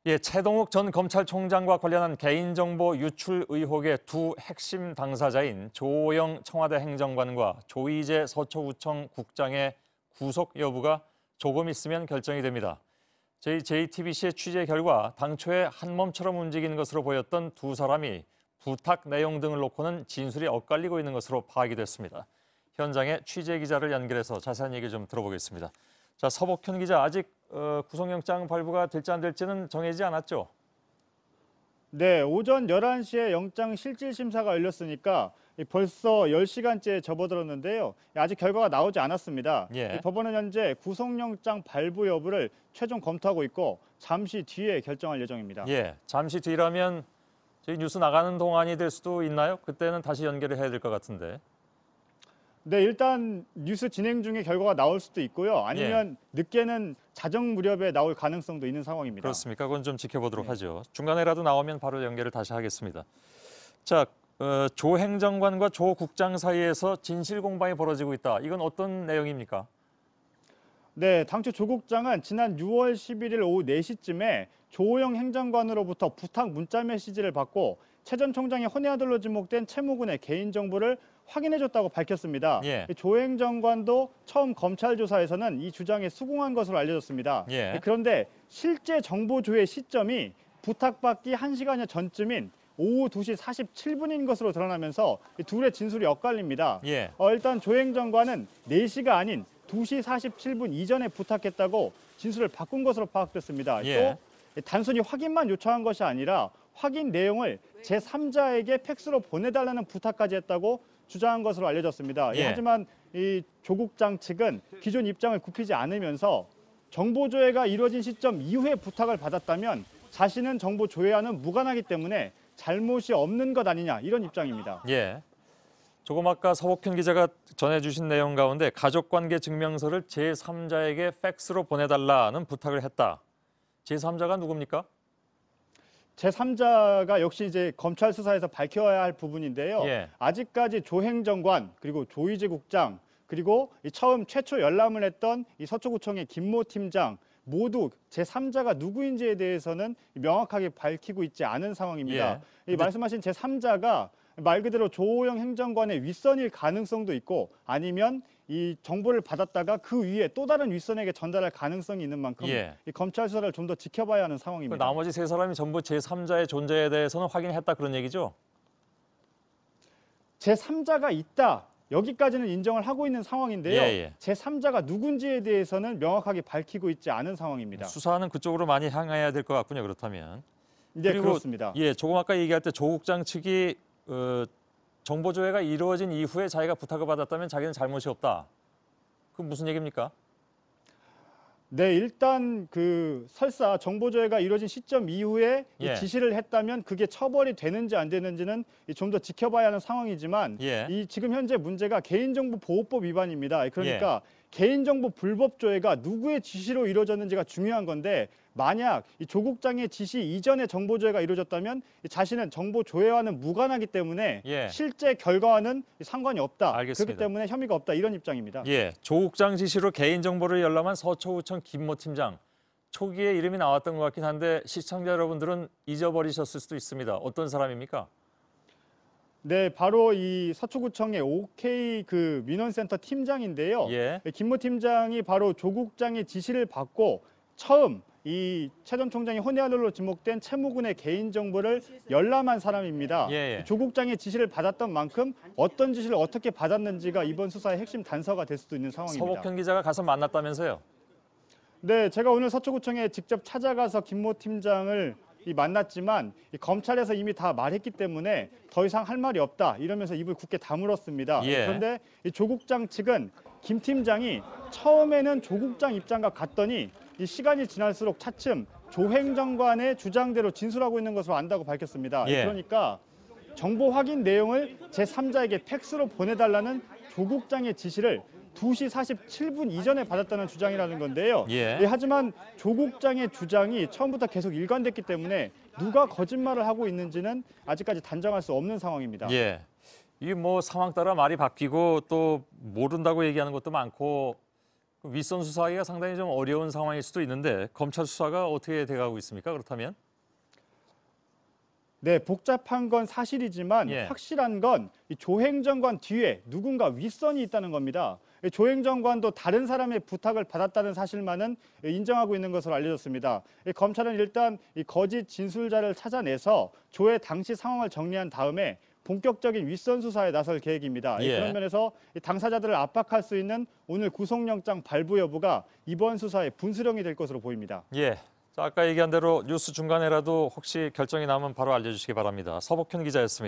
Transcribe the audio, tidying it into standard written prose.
예, 최동욱 전 검찰총장과 관련한 개인정보 유출 의혹의 두 핵심 당사자인 조호영 청와대 행정관과 조이제 서초구청 국장의 구속 여부가 조금 있으면 결정이 됩니다. 저희 JTBC의 취재 결과 당초에 한몸처럼 움직이는 것으로 보였던 두 사람이 부탁 내용 등을 놓고는 진술이 엇갈리고 있는 것으로 파악이 됐습니다. 현장에 취재 기자를 연결해서 자세한 얘기 좀 들어보겠습니다. 자, 서복현 기자, 아직 구속영장 발부가 될지 안 될지는 정해지지 않았죠? 네, 오전 11시에 영장 실질 심사가 열렸으니까 벌써 10시간째 접어들었는데요. 아직 결과가 나오지 않았습니다. 예. 법원은 현재 구속영장 발부 여부를 최종 검토하고 있고 잠시 뒤에 결정할 예정입니다. 예, 잠시 뒤라면 저희 뉴스 나가는 동안이 될 수도 있나요? 그때는 다시 연결을 해야 될 것 같은데. 네, 일단 뉴스 진행 중에 결과가 나올 수도 있고요. 아니면 늦게는 자정 무렵에 나올 가능성도 있는 상황입니다. 그렇습니까? 그건 좀 지켜보도록 하죠. 중간에라도 나오면 바로 연결을 다시 하겠습니다. 자, 조 행정관과 조 국장 사이에서 진실 공방이 벌어지고 있다. 이건 어떤 내용입니까? 네, 당초 조 국장은 지난 6월 11일 오후 4시쯤에 조호영 행정관으로부터 부탁 문자 메시지를 받고 최 전 총장의 혼외 아들로 지목된 채무군의 개인정보를 확인해줬다고 밝혔습니다. 예. 조 행정관도 처음 검찰 조사에서는 이 주장에 수긍한 것으로 알려졌습니다. 예. 그런데 실제 정보 조회 시점이 부탁받기 1시간여 전쯤인 오후 2시 47분인 것으로 드러나면서 둘의 진술이 엇갈립니다. 예. 일단 조 행정관은 4시가 아닌 2시 47분 이전에 부탁했다고 진술을 바꾼 것으로 파악됐습니다. 예. 또 단순히 확인만 요청한 것이 아니라 확인 내용을 제3자에게 팩스로 보내달라는 부탁까지 했다고 주장한 것으로 알려졌습니다. 예. 하지만 이 조 국장 측은 기존 입장을 굽히지 않으면서 정보 조회가 이루어진 시점 이후에 부탁을 받았다면 자신은 정보 조회와는 무관하기 때문에 잘못이 없는 것 아니냐 이런 입장입니다. 예. 조금 아까 서복현 기자가 전해주신 내용 가운데 가족관계 증명서를 제3자에게 팩스로 보내달라는 부탁을 했다. 제3자가 누굽니까? 제3자가 역시 이제 검찰 수사에서 밝혀야 할 부분인데요. 예. 아직까지 조 행정관 그리고 조이제 국장 그리고 처음 최초 열람을 했던 이 서초구청의 김모 팀장 모두 제3자가 누구인지에 대해서는 명확하게 밝히고 있지 않은 상황입니다. 예. 이 말씀하신 제3자가 말 그대로 조호영 행정관의 윗선일 가능성도 있고 아니면 이 정보를 받았다가 그 위에 또 다른 윗선에게 전달할 가능성이 있는 만큼 예. 이 검찰 수사를 좀 더 지켜봐야 하는 그 상황입니다. 나머지 세 사람이 전부 제3자의 존재에 대해서는 확인했다 그런 얘기죠? 제3자가 있다. 여기까지는 인정을 하고 있는 상황인데요. 예. 제3자가 누군지에 대해서는 명확하게 밝히고 있지 않은 상황입니다. 수사는 그쪽으로 많이 향해야 될 것 같군요. 그렇다면. 네, 그리고 그렇습니다. 예, 조금 아까 얘기할 때 조 국장 측이 정보 조회가 이루어진 이후에 자기가 부탁을 받았다면 자기는 잘못이 없다. 그 무슨 얘기입니까? 네, 일단 그 설사 정보 조회가 이루어진 시점 이후에 예. 이 지시를 했다면 그게 처벌이 되는지 안 되는지는 좀 더 지켜봐야 하는 상황이지만 예. 이 지금 현재 문제가 개인정보보호법 위반입니다. 그러니까 개인정보 불법 조회가 누구의 지시로 이루어졌는지가 중요한 건데 만약 이 조 국장의 지시 이전에 정보 조회가 이루어졌다면 자신은 정보 조회와는 무관하기 때문에 예. 실제 결과와는 상관이 없다. 알겠습니다. 그렇기 때문에 혐의가 없다 이런 입장입니다. 예, 조 국장 지시로 개인정보를 열람한 서초구청 김모 팀장. 초기에 이름이 나왔던 것 같긴 한데 시청자 여러분들은 잊어버리셨을 수도 있습니다. 어떤 사람입니까? 네, 바로 이 서초구청의 OK 그 민원센터 팀장인데요. 예. 김모 팀장이 바로 조 국장의 지시를 받고 처음 이 최 전 총장이 혼외 아들로 지목된 채무군의 개인정보를 열람한 사람입니다. 예. 조 국장의 지시를 받았던 만큼 어떤 지시를 어떻게 받았는지가 이번 수사의 핵심 단서가 될 수도 있는 상황입니다. 서복현 기자가 가서 만났다면서요? 네, 제가 오늘 서초구청에 직접 찾아가서 김모 팀장을 만났지만 검찰에서 이미 다 말했기 때문에 더 이상 할 말이 없다 이러면서 입을 굳게 다물었습니다. 예. 그런데 조 국장 측은 김 팀장이 처음에는 조 국장 입장과 같더니 이 시간이 지날수록 차츰 조 행정관의 주장대로 진술하고 있는 것으로 안다고 밝혔습니다. 예. 그러니까 정보 확인 내용을 제3자에게 팩스로 보내달라는 조 국장의 지시를 2시 47분 이전에 받았다는 주장이라는 건데요. 예. 하지만 조 국장의 주장이 처음부터 계속 일관됐기 때문에 누가 거짓말을 하고 있는지는 아직까지 단정할 수 없는 상황입니다. 예. 이 뭐 상황 따라 말이 바뀌고 또 모른다고 얘기하는 것도 많고 윗선 수사하기가 상당히 좀 어려운 상황일 수도 있는데 검찰 수사가 어떻게 돼가고 있습니까? 그렇다면? 네, 복잡한 건 사실이지만 예. 확실한 건 이 조 행정관 뒤에 누군가 윗선이 있다는 겁니다. 조 행정관도 다른 사람의 부탁을 받았다는 사실만은 인정하고 있는 것으로 알려졌습니다. 검찰은 일단 이 거짓 진술자를 찾아내서 조의 당시 상황을 정리한 다음에 본격적인 윗선 수사에 나설 계획입니다. 예. 그런 면에서 이 당사자들을 압박할 수 있는 오늘 구속영장 발부 여부가 이번 수사의 분수령이 될 것으로 보입니다. 예. 자, 아까 얘기한 대로 뉴스 중간에라도 혹시 결정이 나면 바로 알려주시기 바랍니다. 서복현 기자였습니다.